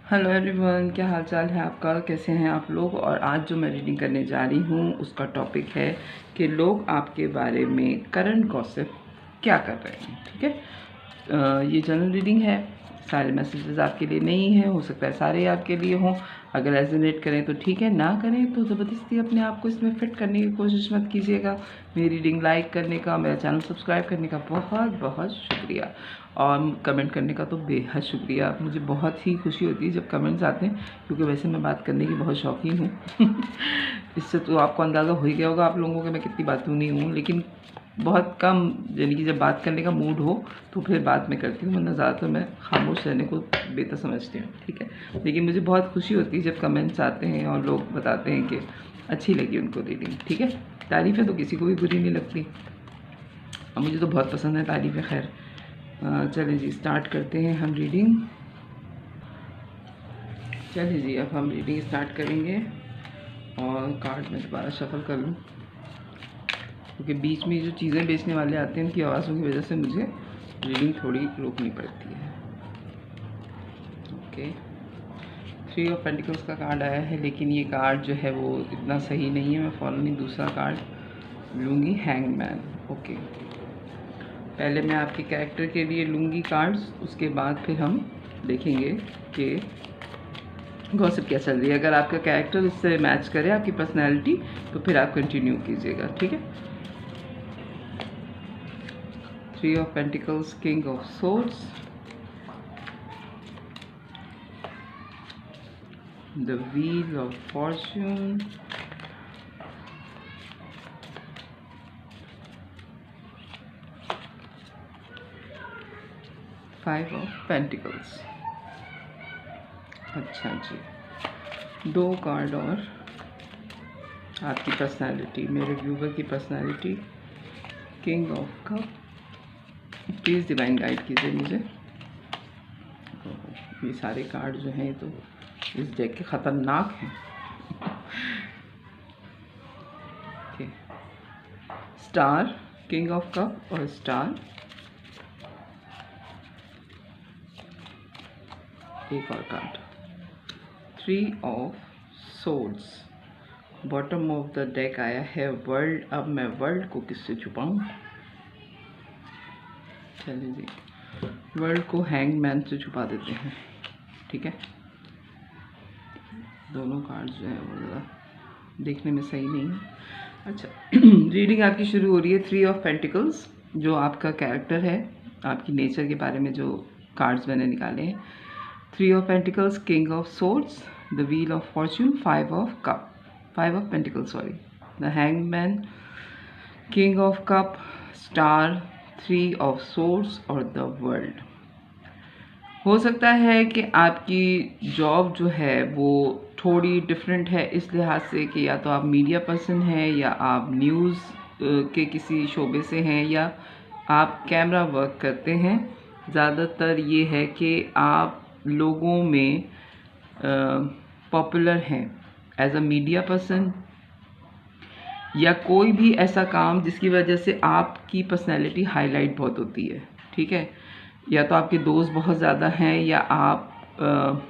Hello everyone, क्या हाल चाल है आपका? कैसे हैं आप लोग? और आज जो मैं रीडिंग करने जा रही हूँ उसका टॉपिक है कि लोग आपके बारे में करंट गॉसिप क्या कर रहे हैं। ठीक है, ये जनरल रीडिंग है, सारे मैसेजेस आपके लिए नहीं है, हो सकता है सारे आपके लिए हों। अगर रेजोनेट करें तो ठीक है, ना करें तो ज़बरदस्ती अपने आप को इसमें फिट करने की कोशिश मत कीजिएगा। मेरी रीडिंग लाइक करने का, मेरा चैनल सब्सक्राइब करने का बहुत बहुत शुक्रिया, और कमेंट करने का तो बेहद शुक्रिया। मुझे बहुत ही खुशी होती है जब कमेंट्स आते हैं, क्योंकि वैसे मैं बात करने की बहुत शौकीन हूँ। इससे तो आपको अंदाज़ा हो ही गया होगा आप लोगों को मैं कितनी बातूनी हूँ, लेकिन बहुत कम, यानी कि जब बात करने का मूड हो तो फिर बात मैं करती हूँ, वरना ज़्यादातर मैं खामोश रहने को बेहतर समझती हूँ। ठीक है, लेकिन मुझे बहुत खुशी होती है जब कमेंट्स आते हैं और लोग बताते हैं कि अच्छी लगी उनको रीडिंग। ठीक है, तारीफ़ें तो किसी को भी बुरी नहीं लगती, और मुझे तो बहुत पसंद है तारीफ़ें। खैर चलिए जी, स्टार्ट करते हैं हम रीडिंग। चलिए जी, अब हम रीडिंग स्टार्ट करेंगे, और कार्ड में दोबारा शफल कर लूँ, क्योंकि बीच में जो चीज़ें बेचने वाले आते हैं उनकी आवाज़ों की वजह से मुझे रीडिंग थोड़ी रोकनी पड़ती है। ओके, 3 ऑफ पेंटिकल्स का कार्ड आया है, लेकिन ये कार्ड जो है वो इतना सही नहीं है। मैं फ़ौरन ही दूसरा कार्ड लूँगी, हैंगमैन। ओके, पहले मैं आपके कैरेक्टर के लिए लूँगी कार्ड्स, उसके बाद फिर हम देखेंगे कि गॉसिप क्या चल रही है। अगर आपका कैरेक्टर इससे मैच करे, आपकी पर्सनैलिटी, तो फिर आप कंटिन्यू कीजिएगा। ठीक है, 3 of pentacles, king of swords, the wheel of Fortune, five of pentacles. अच्छा जी, 2 कार्ड और आपकी पर्सनालिटी, मेरे व्यूवर की personality, king of cup. Please divine guide कीजिए मुझे। ये सारे कार्ड जो हैं तो इस डेक के ख़तरनाक हैं। Okay, star, king of cup और स्टार, एक और card, 3 of swords. Bottom of the deck आया है वर्ल्ड। अब मैं वर्ल्ड को किससे छुपाऊं? चलिए जी, वर्ल्ड को हैंगमैन से छुपा देते हैं। ठीक है, दोनों कार्ड जो है वो ज़रा देखने में सही नहीं है। अच्छा, रीडिंग आपकी शुरू हो रही है 3 ऑफ पेंटिकल्स, जो आपका कैरेक्टर है, आपकी नेचर के बारे में जो कार्ड्स मैंने निकाले हैं। 3 of pentacles, king of swords, the wheel of Fortune, 5 of cup, 5 of pentacles sorry, the hangman, king of cup, star, 3 of swords और द वर्ल्ड। हो सकता है कि आपकी जॉब जो है वो थोड़ी डिफरेंट है, इस लिहाज से कि या तो आप मीडिया पर्सन हैं, या आप न्यूज़ के किसी शोबे से हैं, या आप कैमरा वर्क करते हैं। ज़्यादातर ये है कि आप लोगों में पॉपुलर हैं एज अ मीडिया पर्सन, या कोई भी ऐसा काम जिसकी वजह से आपकी पर्सनैलिटी हाईलाइट बहुत होती है। ठीक है, या तो आपके दोस्त बहुत ज़्यादा हैं, या आप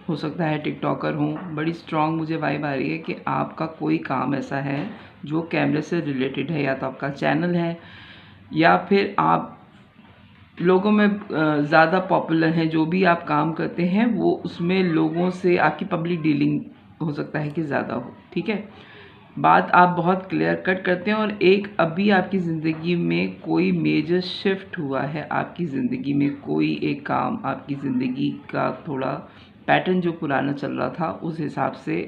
हो सकता है टिकटॉकर हों। बड़ी स्ट्रॉन्ग मुझे वाइब आ रही है कि आपका कोई काम ऐसा है जो कैमरे से रिलेटेड है, या तो आपका चैनल है, या फिर आप लोगों में ज़्यादा पॉपुलर हैं। जो भी आप काम करते हैं वो उसमें लोगों से आपकी पब्लिक डीलिंग हो सकता है कि ज़्यादा हो। ठीक है, बात आप बहुत क्लियर कट करते हैं, और एक अभी आपकी ज़िंदगी में कोई मेजर शिफ्ट हुआ है, आपकी ज़िंदगी में कोई एक काम, आपकी ज़िंदगी का थोड़ा पैटर्न जो पुराना चल रहा था उस हिसाब से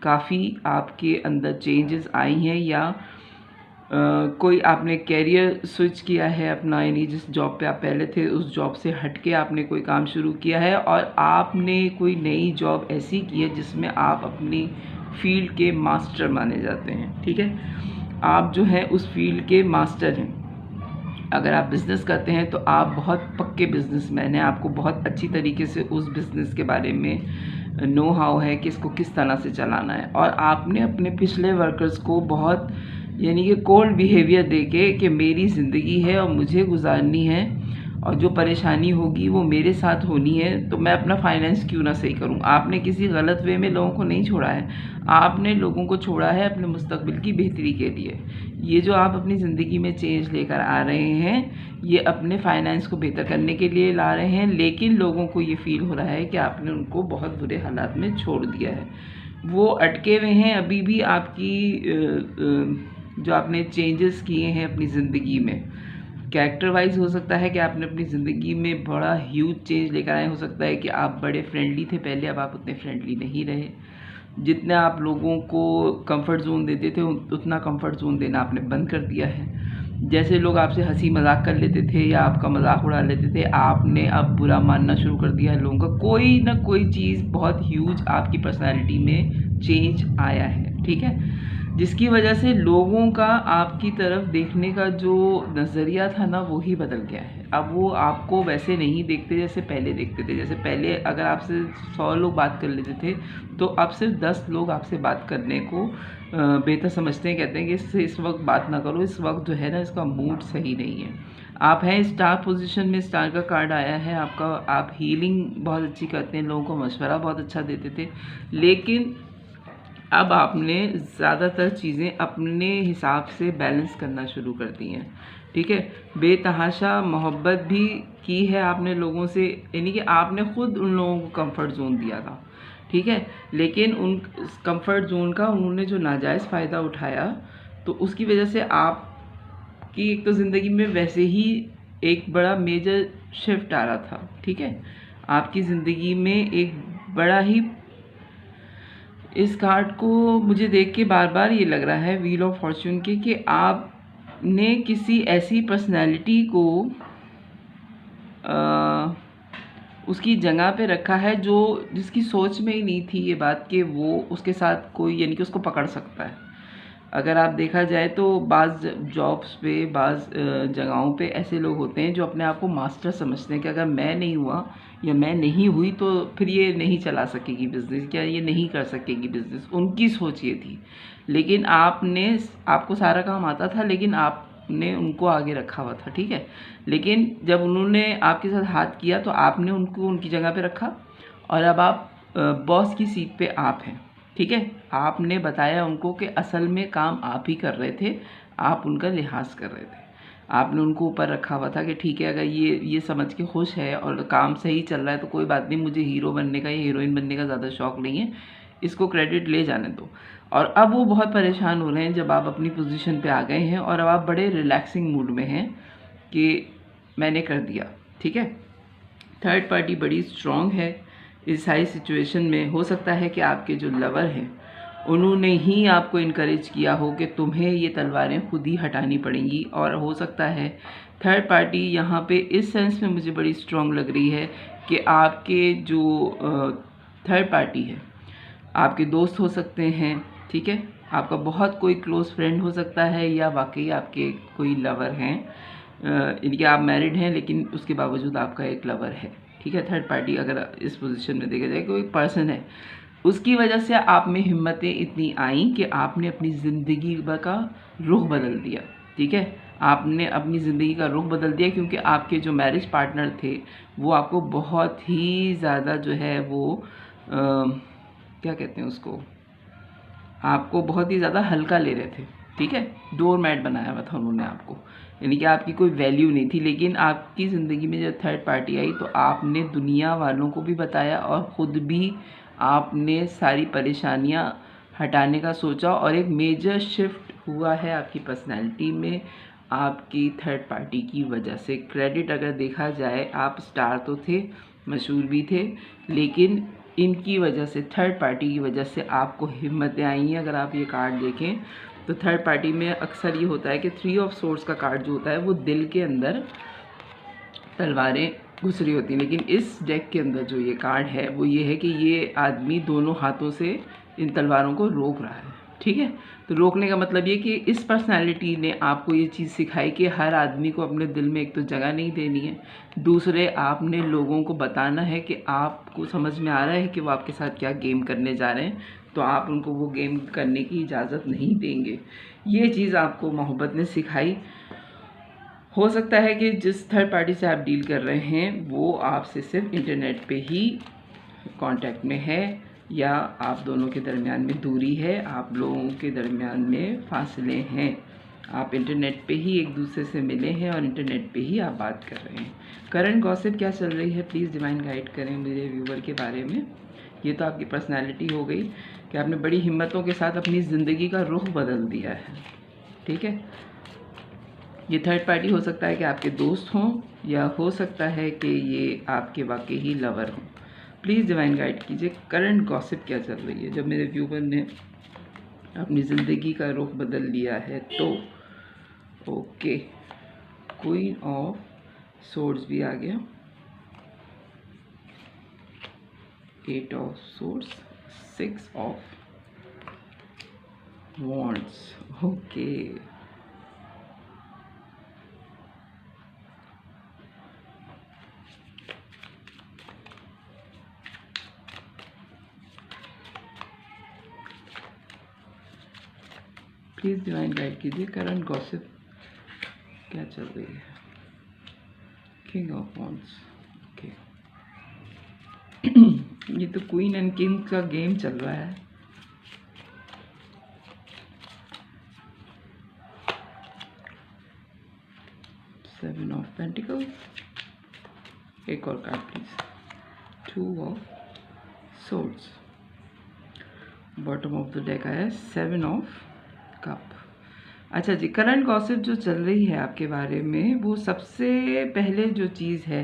काफ़ी आपके अंदर चेंजेस आई हैं, या कोई आपने कैरियर स्विच किया है अपना, यानी जिस जॉब पे आप पहले थे उस जॉब से हट के आपने कोई काम शुरू किया है, और आपने कोई नई जॉब ऐसी की है जिसमें आप अपनी फील्ड के मास्टर माने जाते हैं। ठीक है, आप जो हैं उस फील्ड के मास्टर हैं। अगर आप बिज़नेस करते हैं तो आप बहुत पक्के बिजनेसमैन हैं, आपको बहुत अच्छी तरीके से उस बिज़नेस के बारे में नो हाउ है कि इसको किस तरह से चलाना है, और आपने अपने पिछले वर्कर्स को बहुत, यानी कि कोल्ड बिहेवियर देके कि मेरी ज़िंदगी है और मुझे गुजारनी है, और जो परेशानी होगी वो मेरे साथ होनी है, तो मैं अपना फाइनेंस क्यों ना सही करूं। आपने किसी गलत वे में लोगों को नहीं छोड़ा है, आपने लोगों को छोड़ा है अपने मुस्तकबिल की बेहतरी के लिए। ये जो आप अपनी ज़िंदगी में चेंज लेकर आ रहे हैं, ये अपने फाइनेंस को बेहतर करने के लिए ला रहे हैं, लेकिन लोगों को ये फील हो रहा है कि आपने उनको बहुत बुरे हालात में छोड़ दिया है। वो अटके हुए हैं अभी भी आपकी जो आपने चेंजेस किए हैं अपनी ज़िंदगी में। कैरेक्टर वाइज हो सकता है कि आपने अपनी ज़िंदगी में बड़ा ह्यूज चेंज लेकर आए। हो सकता है कि आप बड़े फ्रेंडली थे पहले, अब आप उतने फ्रेंडली नहीं रहे। जितना आप लोगों को कंफर्ट जोन देते थे उतना कंफर्ट जोन देना आपने बंद कर दिया है। जैसे लोग आपसे हंसी मजाक कर लेते थे या आपका मजाक उड़ा लेते थे, आपने अब बुरा मानना शुरू कर दिया है लोगों का। कोई ना कोई चीज़ बहुत ह्यूज आपकी पर्सनैलिटी में चेंज आया है, ठीक है, जिसकी वजह से लोगों का आपकी तरफ देखने का जो नज़रिया था ना, वो ही बदल गया है। अब वो आपको वैसे नहीं देखते जैसे पहले देखते थे। जैसे पहले अगर आपसे 100 लोग बात कर लेते थे, तो अब सिर्फ 10 लोग आपसे बात करने को बेहतर समझते हैं। कहते हैं कि इससे इस वक्त बात ना करो, इस वक्त जो है ना इसका मूड सही नहीं है। आप हैं स्टार पोजीशन में, स्टार का कार्ड आया है आपका। आप हीलिंग बहुत अच्छी करते हैं, लोगों को मशवरा बहुत अच्छा देते थे, लेकिन अब आपने ज़्यादातर चीज़ें अपने हिसाब से बैलेंस करना शुरू कर दी हैं, ठीक है। बेतहाशा मोहब्बत भी की है आपने लोगों से, यानी कि आपने ख़ुद उन लोगों को कंफर्ट जोन दिया था, ठीक है, लेकिन उन कंफर्ट जोन का उन्होंने जो नाजायज़ फ़ायदा उठाया, तो उसकी वजह से आपकी एक तो ज़िंदगी में वैसे ही एक बड़ा मेजर शिफ्ट आ रहा था, ठीक है। आपकी ज़िंदगी में एक बड़ा ही, इस कार्ड को मुझे देख के बार बार ये लग रहा है व्हील ऑफ फॉर्च्यून के, कि आपने किसी ऐसी पर्सनैलिटी को उसकी जगह पे रखा है जो जिसकी सोच में ही नहीं थी ये बात कि वो उसके साथ कोई, यानी कि उसको पकड़ सकता है। अगर आप देखा जाए तो बाज़ जॉब्स पे, बाज़ जगहों पे ऐसे लोग होते हैं जो अपने आप को मास्टर समझते हैं कि अगर मैं नहीं हुआ या मैं नहीं हुई तो फिर ये नहीं चला सकेगी बिज़नेस, क्या ये नहीं कर सकेगी बिज़नेस। उनकी सोच ये थी, लेकिन आपको सारा काम आता था, लेकिन आपने उनको आगे रखा हुआ था, ठीक है। लेकिन जब उन्होंने आपके साथ हाथ किया तो आपने उनको उनकी जगह पे रखा, और अब आप बॉस की सीट पे आप हैं, ठीक है। आपने बताया उनको कि असल में काम आप ही कर रहे थे, आप उनका लिहाज कर रहे थे। आपने उनको ऊपर रखा हुआ था कि ठीक है, अगर ये समझ के खुश है और काम सही चल रहा है तो कोई बात नहीं, मुझे हीरो बनने का या हीरोइन बनने का ज़्यादा शौक़ नहीं है, इसको क्रेडिट ले जाने दो। और अब वो बहुत परेशान हो रहे हैं जब आप अपनी पोजीशन पे आ गए हैं और अब आप बड़े रिलैक्सिंग मूड में हैं कि मैंने कर दिया, ठीक है। थर्ड पार्टी बड़ी स्ट्रॉन्ग है इस सारी सिचुएशन में। हो सकता है कि आपके जो लवर हैं उन्होंने ही आपको इनकरेज किया हो कि तुम्हें ये तलवारें खुद ही हटानी पड़ेंगी, और हो सकता है थर्ड पार्टी यहाँ पे इस सेंस में मुझे बड़ी स्ट्रॉन्ग लग रही है कि आपके जो थर्ड पार्टी है, आपके दोस्त हो सकते हैं, ठीक है, आपका बहुत कोई क्लोज़ फ्रेंड हो सकता है, या वाकई आपके कोई लवर हैं, यानी कि आप मैरिड हैं लेकिन उसके बावजूद आपका एक लवर है, ठीक है। थर्ड पार्टी अगर इस पोजीशन में देखा जाए, कोई पर्सन है, उसकी वजह से आप में हिम्मतें इतनी आई कि आपने अपनी ज़िंदगी का रुख बदल दिया, ठीक है। आपने अपनी ज़िंदगी का रुख बदल दिया क्योंकि आपके जो मैरिज पार्टनर थे वो आपको बहुत ही ज़्यादा जो है वो क्या कहते हैं उसको, आपको बहुत ही ज़्यादा हल्का ले रहे थे, ठीक है। डोर मैट बनाया हुआ था उन्होंने आपको, यानी कि आपकी कोई वैल्यू नहीं थी। लेकिन आपकी ज़िंदगी में जब थर्ड पार्टी आई तो आपने दुनिया वालों को भी बताया और ख़ुद भी आपने सारी परेशानियां हटाने का सोचा, और एक मेजर शिफ्ट हुआ है आपकी पर्सनैलिटी में आपकी थर्ड पार्टी की वजह से। क्रेडिट अगर देखा जाए, आप स्टार तो थे, मशहूर भी थे, लेकिन इनकी वजह से, थर्ड पार्टी की वजह से आपको हिम्मतें आई हैं। अगर आप ये कार्ड देखें तो थर्ड पार्टी में अक्सर ये होता है कि 3 ऑफ सोर्ड्स का कार्ड जो होता है वो दिल के अंदर तलवारें घुस रही होती हैं, लेकिन इस डेक के अंदर जो ये कार्ड है वो ये है कि ये आदमी दोनों हाथों से इन तलवारों को रोक रहा है, ठीक है। तो रोकने का मतलब ये कि इस पर्सनालिटी ने आपको ये चीज़ सिखाई कि हर आदमी को अपने दिल में एक तो जगह नहीं देनी है, दूसरे आपने लोगों को बताना है कि आपको समझ में आ रहा है कि वो आपके साथ क्या गेम करने जा रहे हैं, तो आप उनको वो गेम करने की इजाज़त नहीं देंगे। ये चीज़ आपको मोहब्बत ने सिखाई, हो सकता है कि जिस थर्ड पार्टी से आप डील कर रहे हैं वो आपसे सिर्फ इंटरनेट पे ही कांटेक्ट में है, या आप दोनों के दरमियान में दूरी है, आप लोगों के दरमियान में फासले हैं, आप इंटरनेट पे ही एक दूसरे से मिले हैं और इंटरनेट पे ही आप बात कर रहे हैं। करंट गॉसिप क्या चल रही है, प्लीज़ डिवाइन गाइड करें मेरे व्यूवर के बारे में। ये तो आपकी पर्सनैलिटी हो गई कि आपने बड़ी हिम्मतों के साथ अपनी ज़िंदगी का रुख बदल दिया है, ठीक है। ये थर्ड पार्टी हो सकता है कि आपके दोस्त हों, या हो सकता है कि ये आपके वाकई ही लवर हों। प्लीज़ डिवाइन गाइड कीजिए करंट गॉसिप क्या चल रही है जब मेरे व्यूवर ने अपनी ज़िंदगी का रुख बदल लिया है। तो ओके, क्वीन ऑफ सोर्ड्स भी आ गया, 8 of swords, 6 of wands. Okay, please divine guide कीजिए करंट गॉसिप क्या चल रही है। King of wands, okay. ये तो क्वीन एंड किंग का गेम चल रहा है। सेवन ऑफ पेंटिकल्स, एक और card please, 2 of swords, bottom of the deck आया 7 ऑफ कप। अच्छा जी, करंट गॉसिप जो चल रही है आपके बारे में, वो सबसे पहले जो चीज़ है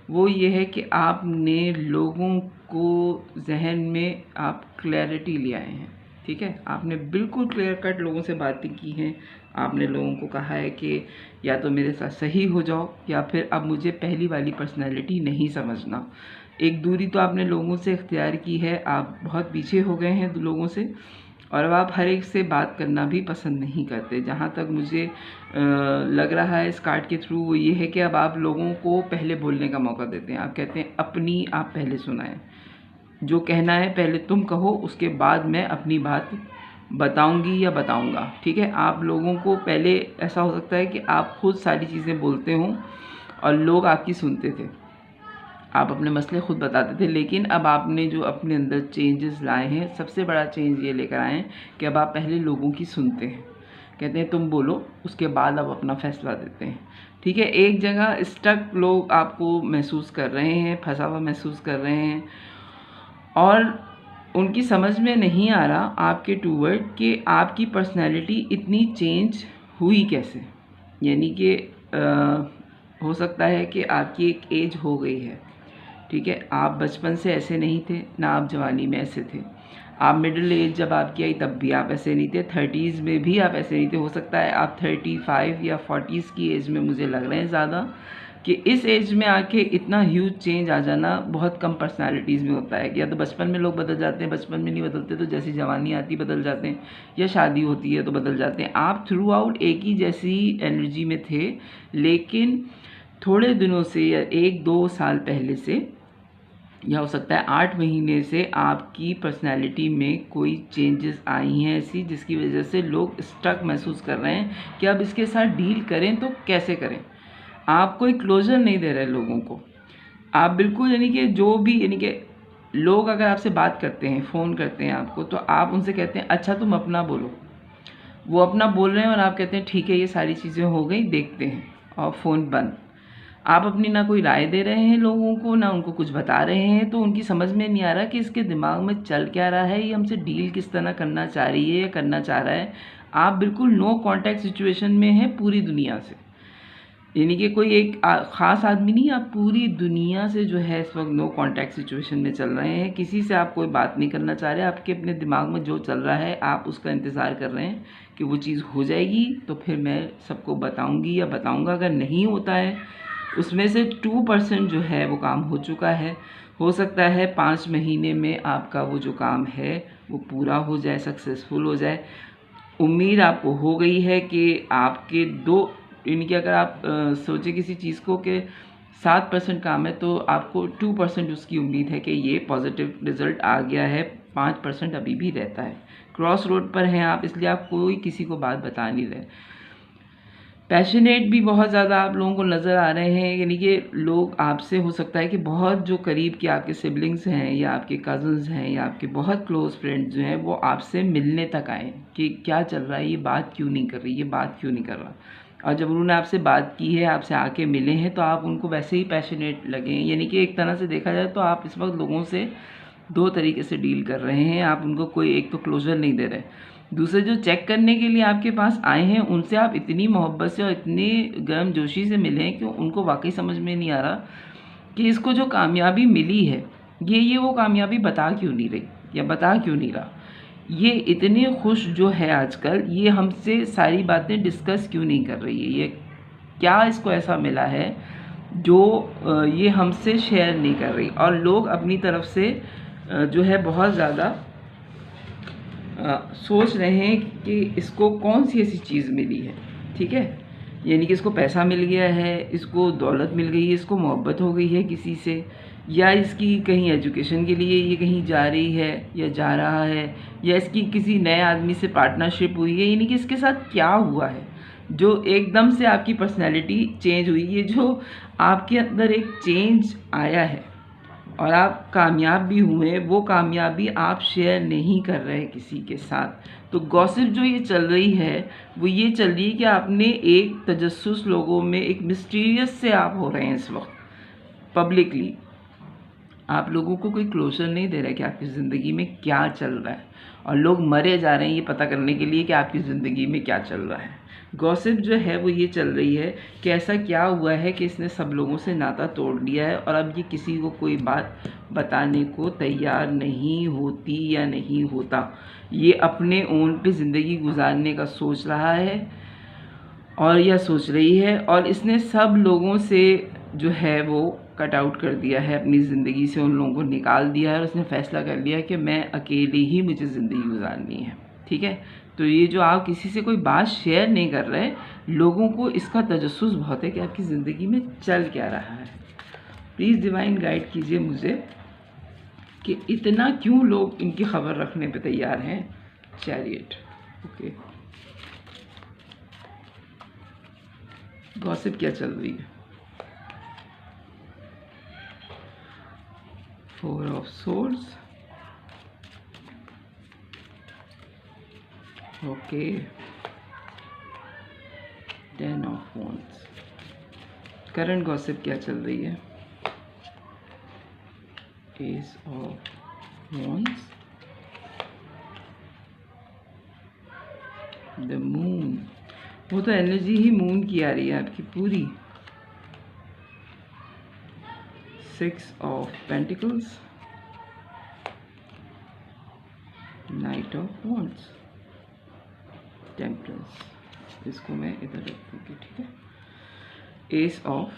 वो ये है कि आपने लोगों को जहन में आप क्लैरिटी ले आए हैं, ठीक है। आपने बिल्कुल क्लियर कट लोगों से बातें की हैं। आपने लोगों को कहा है कि या तो मेरे साथ सही हो जाओ, या फिर अब मुझे पहली वाली पर्सनैलिटी नहीं समझना। एक दूरी तो आपने लोगों से इख्तियार की है, आप बहुत पीछे हो गए हैं लोगों से, और अब आप हर एक से बात करना भी पसंद नहीं करते। जहाँ तक मुझे लग रहा है इस कार्ड के थ्रू, वो ये है कि अब आप लोगों को पहले बोलने का मौका देते हैं। आप कहते हैं अपनी आप पहले सुनाएं, जो कहना है पहले तुम कहो, उसके बाद मैं अपनी बात बताऊंगी या बताऊंगा, ठीक है। आप लोगों को पहले ऐसा हो सकता है कि आप खुद सारी चीज़ें बोलते हों और लोग आपकी सुनते थे, आप अपने मसले खुद बताते थे, लेकिन अब आपने जो अपने अंदर चेंजेस लाए हैं, सबसे बड़ा चेंज ये लेकर आए हैं कि अब आप पहले लोगों की सुनते हैं। कहते हैं तुम बोलो, उसके बाद आप अपना फैसला देते हैं, ठीक है। एक जगह स्टक लोग आपको महसूस कर रहे हैं, फंसा हुआ महसूस कर रहे हैं, और उनकी समझ में नहीं आ रहा आपके टूवर्ड कि आपकी पर्सनैलिटी इतनी चेंज हुई कैसे। यानी कि हो सकता है कि आपकी एक एज हो गई है, ठीक है। आप बचपन से ऐसे नहीं थे, ना आप जवानी में ऐसे थे। आप मिडिल एज जब आपकी आई तब भी आप ऐसे नहीं थे, 30s में भी आप ऐसे नहीं थे। हो सकता है आप 35 या 40s की एज में, मुझे लग रहे हैं ज़्यादा, कि इस एज में आके इतना ह्यूज चेंज आ जाना बहुत कम पर्सनालिटीज़ में होता है। या तो बचपन में लोग बदल जाते हैं, बचपन में नहीं बदलते तो जैसी जवानी आती बदल जाते हैं, या शादी होती है तो बदल जाते हैं। आप थ्रू आउट एक ही जैसी एनर्जी में थे, लेकिन थोड़े दिनों से या 1-2 साल पहले से, या हो सकता है 8 महीने से, आपकी पर्सनैलिटी में कोई चेंजेस आई हैं ऐसी, जिसकी वजह से लोग स्टक महसूस कर रहे हैं कि अब इसके साथ डील करें तो कैसे करें। आप कोई क्लोजर नहीं दे रहे लोगों को। आप बिल्कुल, यानी कि जो भी, यानी कि लोग अगर आपसे बात करते हैं, फ़ोन करते हैं आपको, तो आप उनसे कहते हैं अच्छा तुम अपना बोलो। वो अपना बोल रहे हैं और आप कहते हैं ठीक है ये सारी चीज़ें हो गई, देखते हैं, और फ़ोन बंद। आप अपनी ना कोई राय दे रहे हैं लोगों को, ना उनको कुछ बता रहे हैं, तो उनकी समझ में नहीं आ रहा कि इसके दिमाग में चल क्या रहा है, ये हमसे डील किस तरह करना चाह रही है या करना चाह रहा है। आप बिल्कुल नो कॉन्टैक्ट सिचुएशन में हैं पूरी दुनिया से, यानी कि कोई एक ख़ास आदमी नहीं, आप पूरी दुनिया से जो है इस वक्त नो कॉन्टैक्ट सिचुएशन में चल रहे हैं। किसी से आप कोई बात नहीं करना चाह रहे, आपके अपने दिमाग में जो चल रहा है आप उसका इंतज़ार कर रहे हैं कि वो चीज़ हो जाएगी तो फिर मैं सबको बताऊंगी या बताऊंगा। अगर नहीं होता है, उसमें से 2% जो है वो काम हो चुका है। हो सकता है 5 महीने में आपका वो जो काम है वो पूरा हो जाए, सक्सेसफुल हो जाए। उम्मीद आपको हो गई है कि आपके यानी कि अगर आप सोचें किसी चीज़ को कि 7% काम है, तो आपको 2% उसकी उम्मीद है कि ये पॉजिटिव रिज़ल्ट आ गया है, 5% अभी भी रहता है। क्रॉस रोड पर हैं आप, इसलिए आप कोई किसी को बात बता नहीं रहे। पैशनेट भी बहुत ज़्यादा आप लोगों को नज़र आ रहे हैं, यानी कि लोग आपसे हो सकता है कि बहुत जो करीब के आपके सिबलिंग्स हैं या आपके कज़न्स हैं या आपके बहुत क्लोज़ फ्रेंड्स जो हैं वो आपसे मिलने तक आए कि क्या चल रहा है, ये बात क्यों नहीं कर रही, ये बात क्यों नहीं कर रहा। और जब उन्होंने आपसे बात की है, आपसे आके मिले हैं, तो आप उनको वैसे ही पैशनेट लगे हैं। यानी कि एक तरह से देखा जाए तो आप इस वक्त लोगों से दो तरीके से डील कर रहे हैं। आप उनको कोई एक तो क्लोजर नहीं दे रहे, दूसरे जो चेक करने के लिए आपके पास आए हैं उनसे आप इतनी मोहब्बत से और इतनी गर्मजोशी से मिले हैं कि उनको वाकई समझ में नहीं आ रहा कि इसको जो कामयाबी मिली है ये वो कामयाबी बता क्यों नहीं रही या बता क्यों नहीं रहा। ये इतनी खुश जो है आजकल, ये हमसे सारी बातें डिस्कस क्यों नहीं कर रही है, ये क्या इसको ऐसा मिला है जो ये हमसे शेयर नहीं कर रही। और लोग अपनी तरफ से जो है बहुत ज़्यादा सोच रहे हैं कि इसको कौन सी ऐसी चीज़ मिली है, ठीक है। यानी कि इसको पैसा मिल गया है, इसको दौलत मिल गई है, इसको मोहब्बत हो गई है किसी से, या इसकी कहीं एजुकेशन के लिए ये कहीं जा रही है या जा रहा है, या इसकी किसी नए आदमी से पार्टनरशिप हुई है। यानी कि इसके साथ क्या हुआ है जो एकदम से आपकी पर्सनैलिटी चेंज हुई है, जो आपके अंदर एक चेंज आया है और आप कामयाब भी हुए। वो कामयाबी आप शेयर नहीं कर रहे किसी के साथ। तो गॉसिप जो ये चल रही है वो ये चल रही है कि आपने एक तजस्सुस लोगों में, एक मिस्टीरियस से आप हो रहे हैं इस वक्त पब्लिकली। आप लोगों को कोई क्लोजर नहीं दे रहा है कि आपकी ज़िंदगी में क्या चल रहा है, और लोग मरे जा रहे हैं ये पता करने के लिए कि आपकी ज़िंदगी में क्या चल रहा है। गॉसिप जो है वो ये चल रही है कि ऐसा क्या हुआ है कि इसने सब लोगों से नाता तोड़ लिया है और अब ये किसी को कोई बात बताने को तैयार नहीं होती या नहीं होता। ये अपने ओन पे ज़िंदगी गुजारने का सोच रहा है और यह सोच रही है, और इसने सब लोगों से जो है वो कट आउट कर दिया है, अपनी ज़िंदगी से उन लोगों को निकाल दिया है और उसने फ़ैसला कर लिया कि मैं अकेले ही मुझे ज़िंदगी गुजारनी है, ठीक है। तो ये जो आप किसी से कोई बात शेयर नहीं कर रहे, लोगों को इसका तजस्सुस बहुत है कि आपकी ज़िंदगी में चल क्या रहा है। प्लीज़ डिवाइन गाइड कीजिए मुझे कि इतना क्यों लोग इनकी खबर रखने पे तैयार हैं। चैरियट, ओके, गॉसिप क्या चल रही है। 4 of swords, okay, 10 of wands। Current gossip क्या चल रही है। S of wands, the moon. वो तो एनर्जी ही मून की आ रही है आपकी पूरी। 6 of Pentacles, Knight of Wands, Temperance। इसको मैं इधर रख दूँगी, ठीक है। Ace of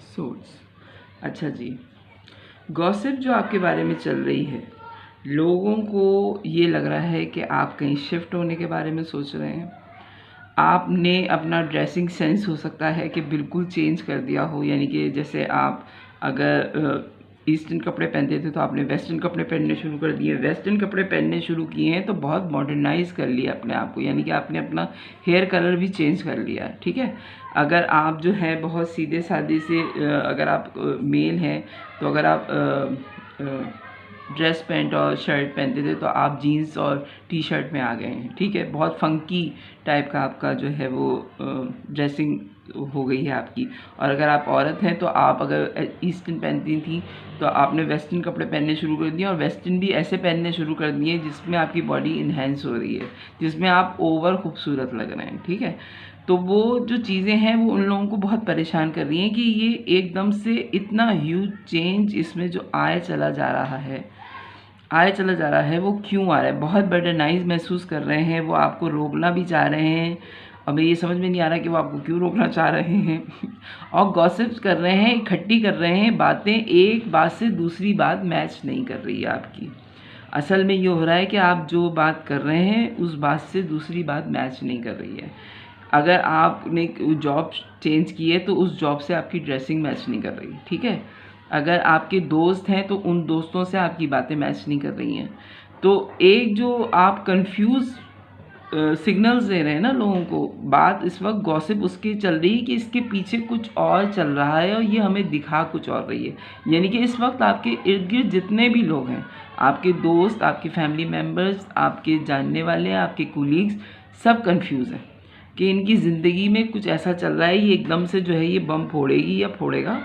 Swords। अच्छा जी, गॉसिप जो आपके बारे में चल रही है, लोगों को ये लग रहा है कि आप कहीं शिफ्ट होने के बारे में सोच रहे हैं। आपने अपना ड्रेसिंग सेंस हो सकता है कि बिल्कुल चेंज कर दिया हो। यानी कि जैसे आप अगर ईस्टर्न कपड़े पहनते थे तो आपने वेस्टर्न कपड़े पहनने शुरू कर दिए, वेस्टर्न कपड़े पहनने शुरू किए हैं तो बहुत मॉडर्नाइज कर लिया अपने आप को। यानी कि आपने अपना हेयर कलर भी चेंज कर लिया, ठीक है। अगर आप जो है बहुत सीधे सादे से अगर आप मेल हैं तो अगर आप ड्रेस पैंट और शर्ट पहनते थे तो आप जीन्स और टी शर्ट में आ गए हैं, ठीक है। बहुत फंकी टाइप का आपका जो है वो ड्रेसिंग हो गई है आपकी। और अगर आप औरत हैं तो आप अगर ईस्टर्न पहनती थी तो आपने वेस्टर्न कपड़े पहनने शुरू कर दिए, और वेस्टर्न भी ऐसे पहनने शुरू कर दिए जिसमें आपकी बॉडी इन्हेंस हो रही है, जिसमें आप ओवर खूबसूरत लग रहे हैं, ठीक है। तो वो जो चीज़ें हैं वो उन लोगों को बहुत परेशान कर रही हैं कि ये एकदम से इतना ह्यूज चेंज इसमें जो आया चला जा रहा है वो क्यों आ रहा है। बहुत बर्डनाइज महसूस कर रहे हैं, वो आपको रोकना भी चाह रहे हैं। अब ये समझ में नहीं आ रहा कि वो आपको क्यों रोकना चाह रहे हैं और गॉसिप्स कर रहे हैं, इकट्ठी कर रहे हैं बातें, एक बात से दूसरी बात मैच नहीं कर रही है आपकी। असल में ये हो रहा है कि आप जो बात कर रहे हैं उस बात से दूसरी बात मैच नहीं कर रही है। अगर आपने जॉब चेंज की है तो उस जॉब से आपकी ड्रेसिंग मैच नहीं कर रही, ठीक है। अगर आपके दोस्त हैं तो उन दोस्तों से आपकी बातें मैच नहीं कर रही हैं। तो एक जो आप कंफ्यूज सिग्नल्स दे रहे हैं ना लोगों को। बात इस वक्त गॉसिप उसकी चल रही है कि इसके पीछे कुछ और चल रहा है और ये हमें दिखा कुछ और रही है। यानी कि इस वक्त आपके इर्द गिर्द जितने भी लोग हैं, आपके दोस्त, आपके फैमिली मेम्बर्स, आपके जानने वाले, आपके कुलीग्स, सब कंफ्यूज हैं कि इनकी ज़िंदगी में कुछ ऐसा चल रहा है, ये एकदम से जो है ये बम फोड़ेगी या फोड़ेगा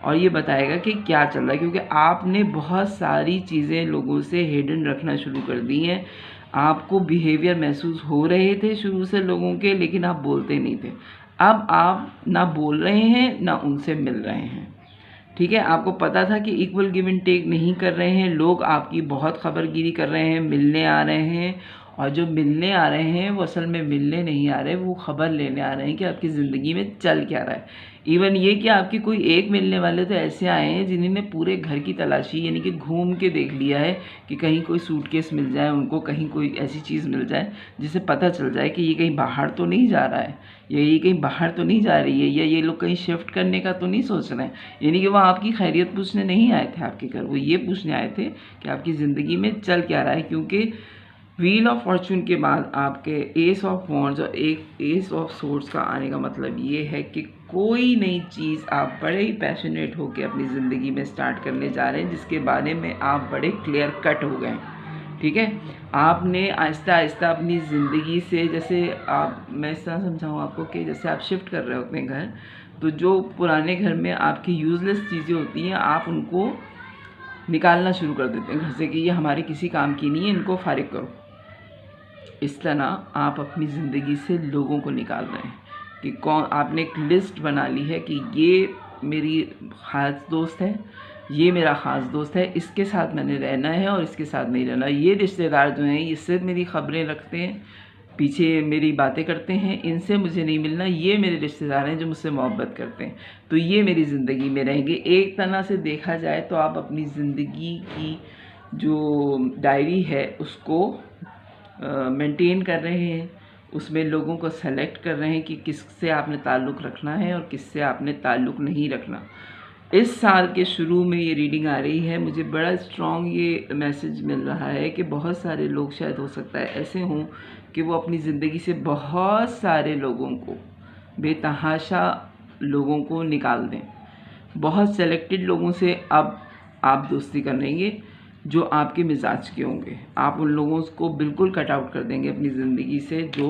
और ये बताएगा कि क्या चल रहा है। क्योंकि आपने बहुत सारी चीज़ें लोगों से हिडन रखना शुरू कर दी हैं। आपको बिहेवियर महसूस हो रहे थे शुरू से लोगों के, लेकिन आप बोलते नहीं थे। अब आप ना बोल रहे हैं ना उनसे मिल रहे हैं, ठीक है। आपको पता था कि इक्वल गिव एंड टेक नहीं कर रहे हैं, लोग आपकी बहुत खबरगिरी कर रहे हैं, मिलने आ रहे हैं, और जो मिलने आ रहे हैं वो असल में मिलने नहीं आ रहे, वो खबर लेने आ रहे हैं कि आपकी ज़िंदगी में चल क्या रहा है। इवन ये कि आपके कोई एक मिलने वाले तो ऐसे आए हैं जिन्होंने पूरे घर की तलाशी यानी कि घूम के देख लिया है कि कहीं कोई सूटकेस मिल जाए उनको, कहीं कोई ऐसी चीज़ मिल जाए जिससे पता चल जाए कि ये कहीं बाहर तो नहीं जा रहा है, या ये कहीं बाहर तो नहीं जा रही है, या ये लोग कहीं शिफ्ट करने का तो नहीं सोच रहे हैं। यानी कि वो आपकी खैरियत पूछने नहीं आए थे आपके घर, वो ये पूछने आए थे कि आपकी ज़िंदगी में चल क्या रहा है। क्योंकि व्हील ऑफ फॉर्चून के बाद आपके एस ऑफ वॉन्ड्स और एक एस ऑफ सोर्ड्स का आने का मतलब ये है कि कोई नई चीज़ आप बड़े ही पैशनेट होकर अपनी ज़िंदगी में स्टार्ट करने जा रहे हैं, जिसके बारे में आप बड़े क्लियर कट हो गए, ठीक है। आपने आहिस्ता आहिस्ता अपनी ज़िंदगी से, जैसे आप, मैं इस तरह समझाऊँ आपको कि जैसे आप शिफ्ट कर रहे हो अपने घर, तो जो पुराने घर में आपकी यूज़लेस चीज़ें होती हैं आप उनको निकालना शुरू कर देते हैं घर से कि ये हमारे किसी काम की नहीं है, इनको फारिग करो। इस तरह आप अपनी ज़िंदगी से लोगों को निकाल रहे हैं कि कौन, आपने एक लिस्ट बना ली है कि ये मेरी ख़ास दोस्त है, ये मेरा ख़ास दोस्त है, इसके साथ मैंने रहना है और इसके साथ नहीं रहना। ये रिश्तेदार जो हैं ये सिर्फ मेरी ख़बरें रखते हैं, पीछे मेरी बातें करते हैं, इनसे मुझे नहीं मिलना। ये मेरे रिश्तेदार हैं जो मुझसे मोहब्बत करते हैं, तो ये मेरी ज़िंदगी में रहेंगे। एक तरह से देखा जाए तो आप अपनी ज़िंदगी की जो डायरी है उसको मेंटेन कर रहे हैं, उसमें लोगों को सेलेक्ट कर रहे हैं कि किससे आपने ताल्लुक़ रखना है और किससे आपने ताल्लुक़ नहीं रखना। इस साल के शुरू में ये रीडिंग आ रही है, मुझे बड़ा स्ट्रॉन्ग ये मैसेज मिल रहा है कि बहुत सारे लोग शायद हो सकता है ऐसे हों कि वो अपनी ज़िंदगी से बहुत सारे लोगों को, बेतहाशा लोगों को निकाल दें। बहुत सेलेक्टेड लोगों से अब आप दोस्ती करेंगे जो आपके मिजाज के होंगे। आप उन लोगों को बिल्कुल कट आउट कर देंगे अपनी ज़िंदगी से जो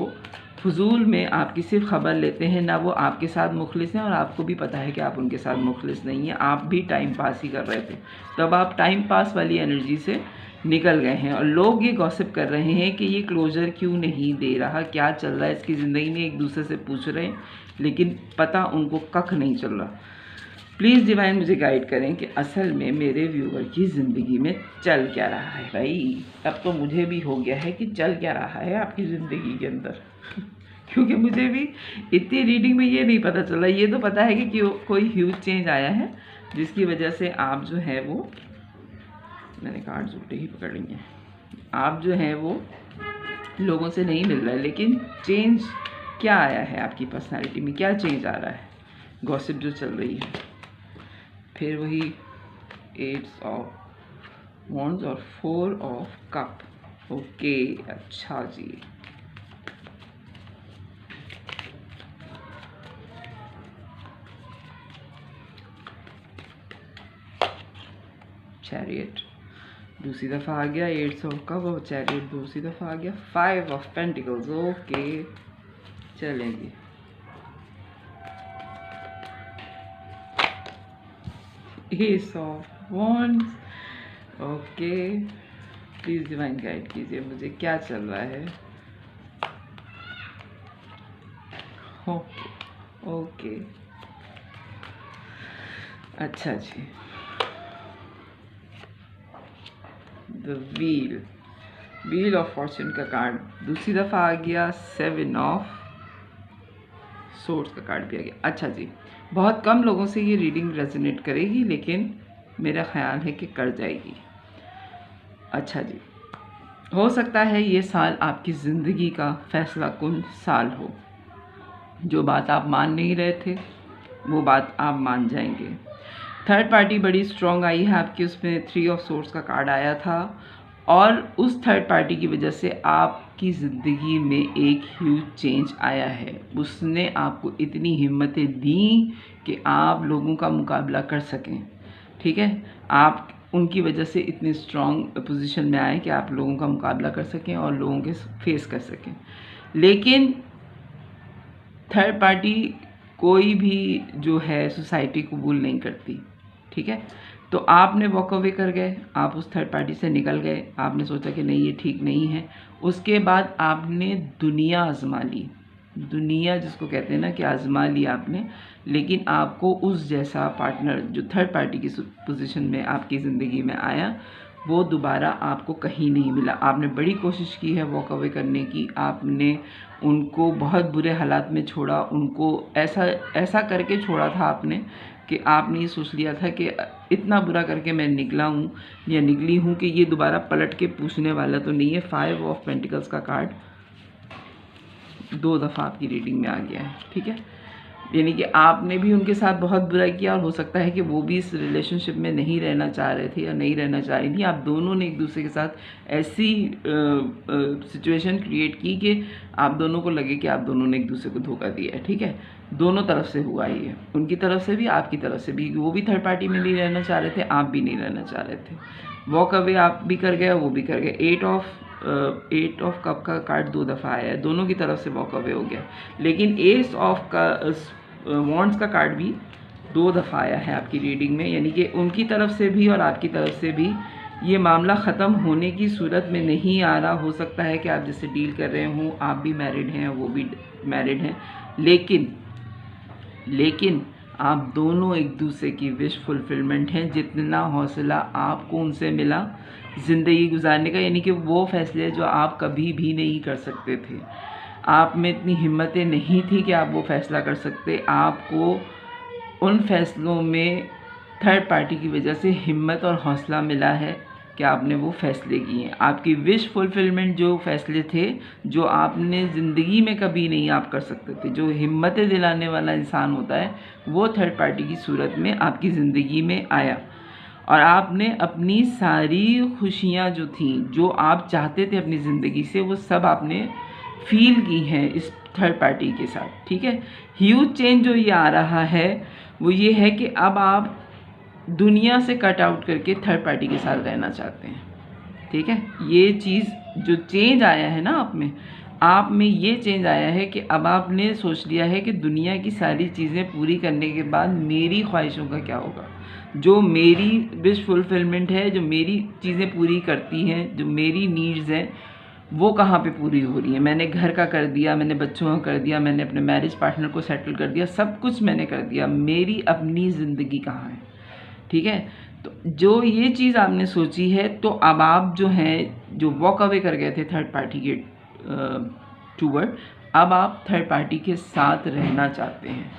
फजूल में आपकी सिर्फ खबर लेते हैं, ना वो आपके साथ मुखलिस हैं और आपको भी पता है कि आप उनके साथ मुखलिस नहीं हैं, आप भी टाइम पास ही कर रहे थे। तब आप टाइम पास वाली एनर्जी से निकल गए हैं और लोग ये गॉसिप कर रहे हैं कि ये क्लोजर क्यों नहीं दे रहा, क्या चल रहा है इसकी ज़िंदगी में, एक दूसरे से पूछ रहे हैं लेकिन पता उनको कख नहीं चल रहा। प्लीज़ डिवाइन मुझे गाइड करें कि असल में मेरे व्यूवर की ज़िंदगी में चल क्या रहा है। भाई अब तो मुझे भी हो गया है कि चल क्या रहा है आपकी ज़िंदगी के अंदर क्योंकि मुझे भी इतनी रीडिंग में ये नहीं पता चला। ये तो पता है कि कोई ह्यूज चेंज आया है जिसकी वजह से आप जो है वो, मैंने कार्ड्स उल्टे ही पकड़ ली हैं, आप जो है वो लोगों से नहीं मिल रहा है। लेकिन चेंज क्या आया है आपकी पर्सनालिटी में, क्या चेंज आ रहा है, गॉसिप जो चल रही है। फिर वही 8 ऑफ वॉन्ड्स और 4 ऑफ कप। ओके, अच्छा जी, चैरियट दूसरी दफ़ा आ गया, 8 ऑफ कप और चैरियट दूसरी दफ़ा आ गया, 5 ऑफ पेंटिकल्स। ओके चलेंगे, S of wands. Okay, please divine guide कीजिए मुझे क्या चल रहा है। ओके ओके, अच्छा जी, द व्हील ऑफ फॉर्चून का कार्ड दूसरी दफ़ा आ गया, 7 ऑफ सोर्स का कार्ड भी आ गया। अच्छा जी, बहुत कम लोगों से ये रीडिंग रेजोनेट करेगी लेकिन मेरा ख्याल है कि कर जाएगी। अच्छा जी, हो सकता है ये साल आपकी ज़िंदगी का फैसला कुन साल हो। जो बात आप मान नहीं रहे थे वो बात आप मान जाएंगे। थर्ड पार्टी बड़ी स्ट्रॉन्ग आई है आपकी, उसमें 3 ऑफ सोर्स का कार्ड आया था और उस थर्ड पार्टी की वजह से आपकी ज़िंदगी में एक ह्यूज चेंज आया है। उसने आपको इतनी हिम्मतें दी कि आप लोगों का मुकाबला कर सकें, ठीक है। आप उनकी वजह से इतने स्ट्रॉन्ग पोजीशन में आए कि आप लोगों का मुकाबला कर सकें और लोगों के फेस कर सकें। लेकिन थर्ड पार्टी कोई भी जो है सोसाइटी कबूल नहीं करती, ठीक है। तो आपने वॉक अवे कर गए, आप उस थर्ड पार्टी से निकल गए, आपने सोचा कि नहीं ये ठीक नहीं है। उसके बाद आपने दुनिया आजमा ली, दुनिया जिसको कहते हैं ना कि आजमा ली आपने, लेकिन आपको उस जैसा पार्टनर जो थर्ड पार्टी की पोजीशन में आपकी ज़िंदगी में आया वो दोबारा आपको कहीं नहीं मिला। आपने बड़ी कोशिश की है वॉक अवे करने की, आपने उनको बहुत बुरे हालात में छोड़ा, उनको ऐसा करके छोड़ा था आपने कि आपने ये सोच लिया था कि इतना बुरा करके मैं निकला हूँ या निकली हूँ कि ये दोबारा पलट के पूछने वाला तो नहीं है। 5 ऑफ पेंटिकल्स का कार्ड 2 दफ़ा आपकी रीडिंग में आ गया है, ठीक है। यानी कि आपने भी उनके साथ बहुत बुरा किया और हो सकता है कि वो भी इस रिलेशनशिप में नहीं रहना चाह रहे थे या नहीं रहना चाह रही थी। आप दोनों ने एक दूसरे के साथ ऐसी सिचुएशन क्रिएट की कि आप दोनों को लगे कि आप दोनों ने एक दूसरे को धोखा दिया है, ठीक है। दोनों तरफ से हुआ ये, उनकी तरफ से भी आपकी तरफ से भी। वो भी थर्ड पार्टी में नहीं रहना चाह रहे थे, आप भी नहीं रहना चाह रहे थे। वॉक अवे आप भी कर गए, वो भी कर गए। 8 ऑफ कप का कार्ड 2 दफ़ा आया है, दोनों की तरफ से वॉक अवे हो गया। लेकिन एस ऑफ का वॉन्ड्स का कार्ड भी 2 दफ़ा आया है आपकी रीडिंग में, यानी कि उनकी तरफ से भी और आपकी तरफ से भी ये मामला ख़त्म होने की सूरत में नहीं आ रहा। हो सकता है कि आप जिससे डील कर रहे हों आप भी मैरिड हैं, वो भी मैरिड हैं, लेकिन आप दोनों एक दूसरे की विश फुलफिलमेंट हैं। जितना हौसला आपको उनसे मिला ज़िंदगी गुजारने का, यानी कि वो फैसले जो आप कभी भी नहीं कर सकते थे, आप में इतनी हिम्मतें नहीं थी कि आप वो फ़ैसला कर सकते। आपको उन फैसलों में थर्ड पार्टी की वजह से हिम्मत और हौसला मिला है कि आपने वो फ़ैसले किए हैं। आपकी विश फुलफिलमेंट जो फ़ैसले थे जो आपने ज़िंदगी में कभी नहीं आप कर सकते थे, जो हिम्मतें दिलाने वाला इंसान होता है वो थर्ड पार्टी की सूरत में आपकी ज़िंदगी में आया। और आपने अपनी सारी खुशियाँ जो थीं, जो आप चाहते थे अपनी ज़िंदगी से, वो सब आपने फील की हैं इस थर्ड पार्टी के साथ, ठीक है। ह्यूज चेंज जो ये आ रहा है वो ये है कि अब आप दुनिया से कट आउट करके थर्ड पार्टी के साथ रहना चाहते हैं, ठीक है। ये चीज़ जो चेंज आया है ना आप में ये चेंज आया है कि अब आपने सोच लिया है कि दुनिया की सारी चीज़ें पूरी करने के बाद मेरी ख्वाहिशों का क्या होगा, जो मेरी विश फुलफिलमेंट है, जो मेरी चीज़ें पूरी करती हैं, जो मेरी नीड्स हैं, वो कहाँ पे पूरी हो रही है। मैंने घर का कर दिया, मैंने बच्चों का कर दिया, मैंने अपने मैरिज पार्टनर को सेटल कर दिया, सब कुछ मैंने कर दिया, मेरी अपनी ज़िंदगी कहाँ है, ठीक है। तो जो ये चीज़ आपने सोची है, तो अब आप जो हैं जो वॉक अवे कर गए थे थर्ड पार्टी के टूवर्ड, अब आप थर्ड पार्टी के साथ रहना चाहते हैं।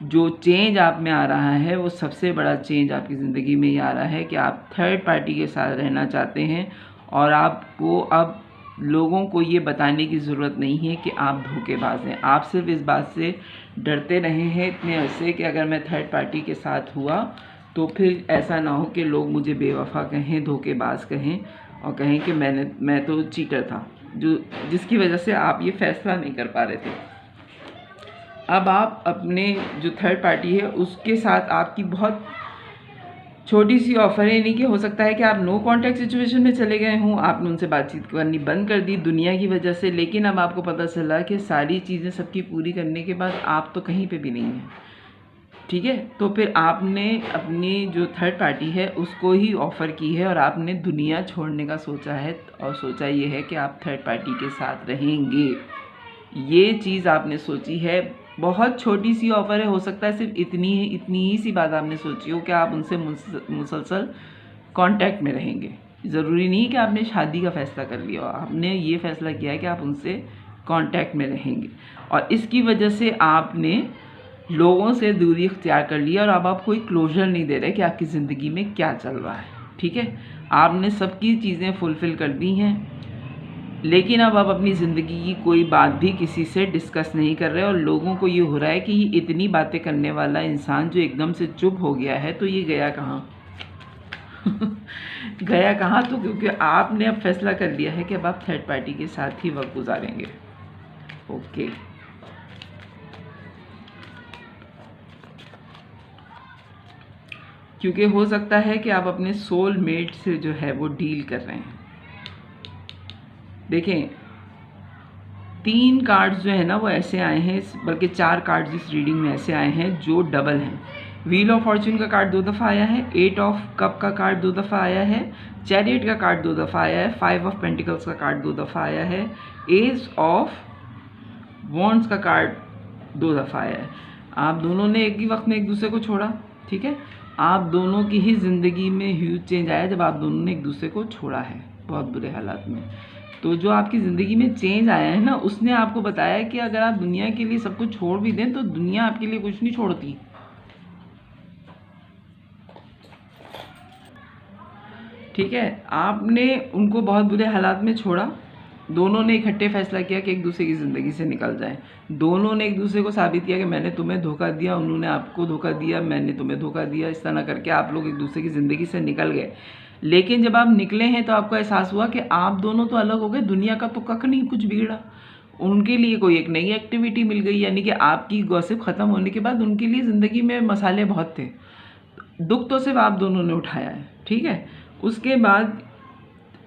जो चेंज आप में आ रहा है वो सबसे बड़ा चेंज आपकी ज़िंदगी में ये आ रहा है कि आप थर्ड पार्टी के साथ रहना चाहते हैं और आपको अब लोगों को ये बताने की ज़रूरत नहीं है कि आप धोखेबाज हैं। आप सिर्फ इस बात से डरते रहे हैं इतने अरसे कि अगर मैं थर्ड पार्टी के साथ हुआ तो फिर ऐसा ना हो कि लोग मुझे बेवफा कहें, धोखेबाज कहें और कहें कि मैं तो चीटर था, जिसकी वजह से आप ये फ़ैसला नहीं कर पा रहे थे। अब आप अपने जो थर्ड पार्टी है उसके साथ आपकी बहुत छोटी सी ऑफ़र है, नहीं कि हो सकता है कि आप नो कॉन्टैक्ट सिचुएशन में चले गए हों, आपने उनसे बातचीत करनी बंद कर दी दुनिया की वजह से, लेकिन अब आपको पता चला कि सारी चीज़ें सबकी पूरी करने के बाद आप तो कहीं पे भी नहीं हैं, ठीक है। तो फिर आपने अपनी जो थर्ड पार्टी है उसको ही ऑफ़र की है और आपने दुनिया छोड़ने का सोचा है और सोचा ये है कि आप थर्ड पार्टी के साथ रहेंगे। ये चीज़ आपने सोची है, बहुत छोटी सी ऑफ़र है, हो सकता है सिर्फ इतनी ही सी बात आपने सोची हो कि आप उनसे मुसलसल कांटेक्ट में रहेंगे। ज़रूरी नहीं कि आपने शादी का फ़ैसला कर लिया हो, आपने ये फ़ैसला किया है कि आप उनसे कांटेक्ट में रहेंगे और इसकी वजह से आपने लोगों से दूरी इख्तियार कर लिया और अब आप कोई क्लोजर नहीं दे रहे कि आपकी ज़िंदगी में क्या चल रहा है, ठीक है। आपने सबकी चीज़ें फुलफ़िल कर दी हैं, लेकिन अब आप अपनी ज़िंदगी की कोई बात भी किसी से डिस्कस नहीं कर रहे और लोगों को ये हो रहा है कि ये इतनी बातें करने वाला इंसान जो एकदम से चुप हो गया है तो ये गया कहाँ। गया कहाँ? तो क्योंकि आपने अब फैसला कर लिया है कि अब आप थर्ड पार्टी के साथ ही वक्त गुजारेंगे। ओके, क्योंकि हो सकता है कि आप अपने सोल मेट से जो है वो डील कर रहे हैं। देखें, 3 कार्ड्स जो है ना वो ऐसे आए हैं, बल्कि 4 कार्ड्स इस रीडिंग में ऐसे आए हैं जो डबल हैं। व्हील ऑफ फॉर्चून का कार्ड 2 दफ़ा आया है, 8 ऑफ कप का कार्ड 2 दफ़ा आया है, चैरियट का कार्ड 2 दफ़ा आया है, 5 ऑफ पेंटिकल्स का कार्ड 2 दफ़ा आया है, एज ऑफ वॉन्ड्स का कार्ड 2 दफ़ा आया है। आप दोनों ने एक ही वक्त में एक दूसरे को छोड़ा, ठीक है। आप दोनों की ही ज़िंदगी में ह्यूज चेंज आया जब आप दोनों ने एक दूसरे को छोड़ा है बहुत बुरे हालात में। तो जो आपकी ज़िंदगी में चेंज आया है ना, उसने आपको बताया कि अगर आप दुनिया के लिए सब कुछ छोड़ भी दें तो दुनिया आपके लिए कुछ नहीं छोड़ती। ठीक है, आपने उनको बहुत बुरे हालात में छोड़ा, दोनों ने इकट्ठे फैसला किया कि एक दूसरे की ज़िंदगी से निकल जाएं। दोनों ने एक दूसरे को साबित किया कि मैंने तुम्हें धोखा दिया, उन्होंने आपको धोखा दिया, मैंने तुम्हें धोखा दिया। इस तरह करके आप लोग एक दूसरे की ज़िंदगी से निकल गए। लेकिन जब आप निकले हैं तो आपको एहसास हुआ कि आप दोनों तो अलग हो गए, दुनिया का तो कख नहीं कुछ बिगड़ा। उनके लिए कोई एक नई एक्टिविटी मिल गई, यानी कि आपकी गॉसिप ख़त्म होने के बाद उनके लिए ज़िंदगी में मसाले बहुत थे। दुख तो सिर्फ आप दोनों ने उठाया है, ठीक है। उसके बाद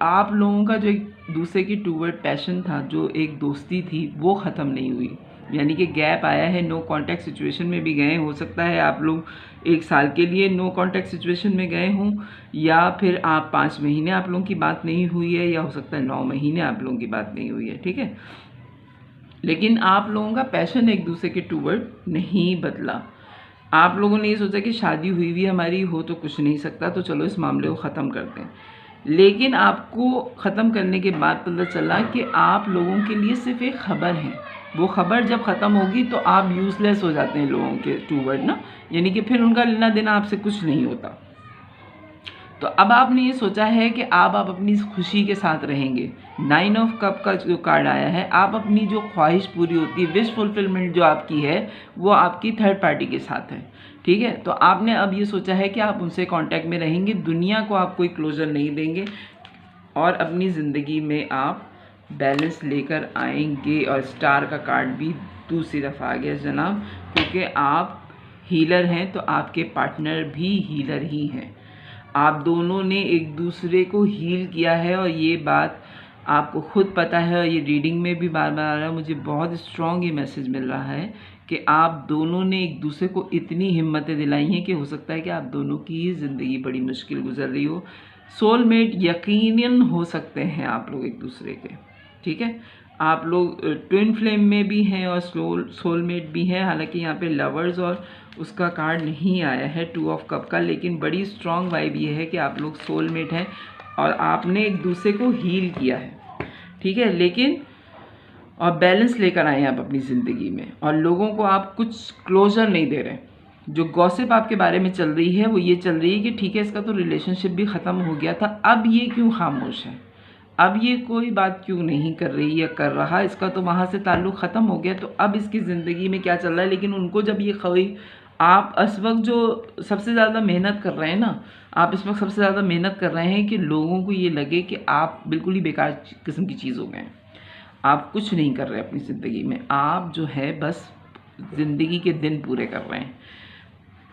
आप लोगों का जो एक दूसरे की टूवर्ड पैशन था, जो एक दोस्ती थी, वो ख़त्म नहीं हुई, यानी कि गैप आया है। नो कॉन्टैक्ट सिचुएशन में भी गए, हो सकता है आप लोग 1 साल के लिए नो कॉन्टैक्ट सिचुएशन में गए हों, या फिर आप 5 महीने आप लोगों की बात नहीं हुई है, या हो सकता है 9 महीने आप लोगों की बात नहीं हुई है, ठीक है। लेकिन आप लोगों का पैशन एक दूसरे के टूवर्ड नहीं बदला। आप लोगों ने ये सोचा कि शादी हुई भी हमारी हो तो कुछ नहीं सकता, तो चलो इस मामले को ख़त्म करते हैं। लेकिन आपको ख़त्म करने के बाद पता चला कि आप लोगों के लिए सिर्फ एक ख़बर है। वो ख़बर जब ख़त्म होगी तो आप यूज़लेस हो जाते हैं लोगों के टूवर्ड ना, यानी कि फिर उनका लेना देना आपसे कुछ नहीं होता। तो अब आपने ये सोचा है कि आप अपनी खुशी के साथ रहेंगे। 9 ऑफ कप का जो कार्ड आया है, आप अपनी जो ख्वाहिश पूरी होती है, विश फुलफिलमेंट जो आपकी है, वो आपकी थर्ड पार्टी के साथ है, ठीक है। तो आपने अब ये सोचा है कि आप उनसे कांटेक्ट में रहेंगे, दुनिया को आप कोई क्लोजर नहीं देंगे, और अपनी ज़िंदगी में आप बैलेंस लेकर आएंगे। और स्टार का कार्ड भी दूसरी दफ़ा आ गया जनाब, क्योंकि आप हीलर हैं तो आपके पार्टनर भी हीलर ही हैं। आप दोनों ने एक दूसरे को हील किया है, और ये बात आपको खुद पता है, और ये रीडिंग में भी बार बार आ रहा है। मुझे बहुत स्ट्रॉन्ग ये मैसेज मिल रहा है कि आप दोनों ने एक दूसरे को इतनी हिम्मतें दिलाई हैं कि हो सकता है कि आप दोनों की ही ज़िंदगी बड़ी मुश्किल गुजर रही हो। सोलमेट यकीनन हो सकते हैं आप लोग एक दूसरे के, ठीक है। आप लोग ट्विन फ्लेम में भी हैं और सोलमेट भी हैं। हालांकि यहाँ पे लवर्स और उसका कार्ड नहीं आया है 2 ऑफ कप का, लेकिन बड़ी स्ट्रॉन्ग वाइब ये है कि आप लोग सोलमेट हैं और आपने एक दूसरे को हील किया है, ठीक है। लेकिन और बैलेंस लेकर आए हैं आप अपनी ज़िंदगी में, और लोगों को आप कुछ क्लोजर नहीं दे रहे। जो गॉसिप आपके बारे में चल रही है वो ये चल रही है कि ठीक है, इसका तो रिलेशनशिप भी ख़त्म हो गया था, अब ये क्यों खामोश है, अब ये कोई बात क्यों नहीं कर रही या कर रहा, इसका तो वहाँ से ताल्लुक़ ख़त्म हो गया, तो अब इसकी ज़िंदगी में क्या चल रहा है। लेकिन उनको जब ये खबरी, आप इस वक्त जो सबसे ज़्यादा मेहनत कर रहे हैं ना, आप इस वक्त सबसे ज़्यादा मेहनत कर रहे हैं कि लोगों को ये लगे कि आप बिल्कुल ही बेकार किस्म की चीज़ हो गए हैं, आप कुछ नहीं कर रहे अपनी ज़िंदगी में, आप जो है बस ज़िंदगी के दिन पूरे कर रहे हैं।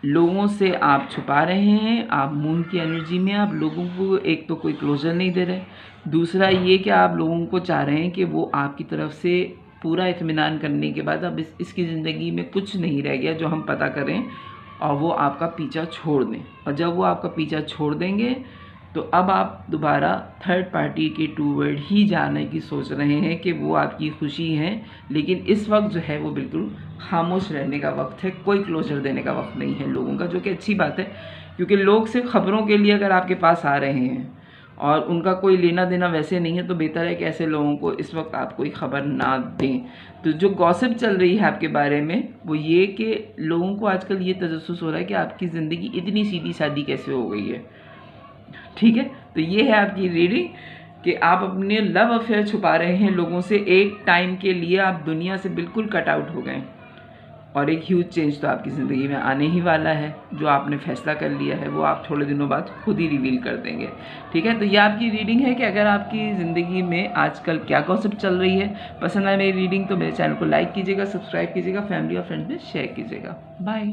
लोगों से आप छुपा रहे हैं, आप मून की एनर्जी में आप लोगों को एक तो कोई क्लोजर नहीं दे रहे, दूसरा ये कि आप लोगों को चाह रहे हैं कि वो आपकी तरफ से पूरा इत्मीनान करने के बाद अब इसकी ज़िंदगी में कुछ नहीं रह गया जो हम पता करें, और वो आपका पीछा छोड़ दें। और जब वो आपका पीछा छोड़ देंगे तो अब आप दोबारा थर्ड पार्टी के टूवर्ड ही जाने की सोच रहे हैं कि वो आपकी खुशी है। लेकिन इस वक्त जो है वो बिल्कुल खामोश रहने का वक्त है, कोई क्लोजर देने का वक्त नहीं है लोगों का, जो कि अच्छी बात है, क्योंकि लोग सिर्फ ख़बरों के लिए अगर आपके पास आ रहे हैं और उनका कोई लेना देना वैसे नहीं है, तो बेहतर है कि ऐसे लोगों को इस वक्त आप कोई ख़बर ना दें। तो जो गॉसिप चल रही है आपके बारे में वो ये कि लोगों को आजकल ये तजस्सुस हो रहा है कि आपकी ज़िंदगी इतनी सीधी सादी कैसे हो गई है, ठीक है। तो ये है आपकी रीडिंग कि आप अपने लव अफेयर छुपा रहे हैं लोगों से, एक टाइम के लिए आप दुनिया से बिल्कुल कट आउट हो गए और एक ह्यूज चेंज तो आपकी ज़िंदगी में आने ही वाला है। जो आपने फैसला कर लिया है वो आप थोड़े दिनों बाद खुद ही रिवील कर देंगे। ठीक है, तो ये आपकी रीडिंग है कि अगर आपकी ज़िंदगी में आजकल क्या कॉन्सेप्ट चल रही है। पसंद आए मेरी रीडिंग तो मेरे चैनल को लाइक कीजिएगा, सब्सक्राइब कीजिएगा, फैमिली और फ्रेंड्स में शेयर कीजिएगा। बाय।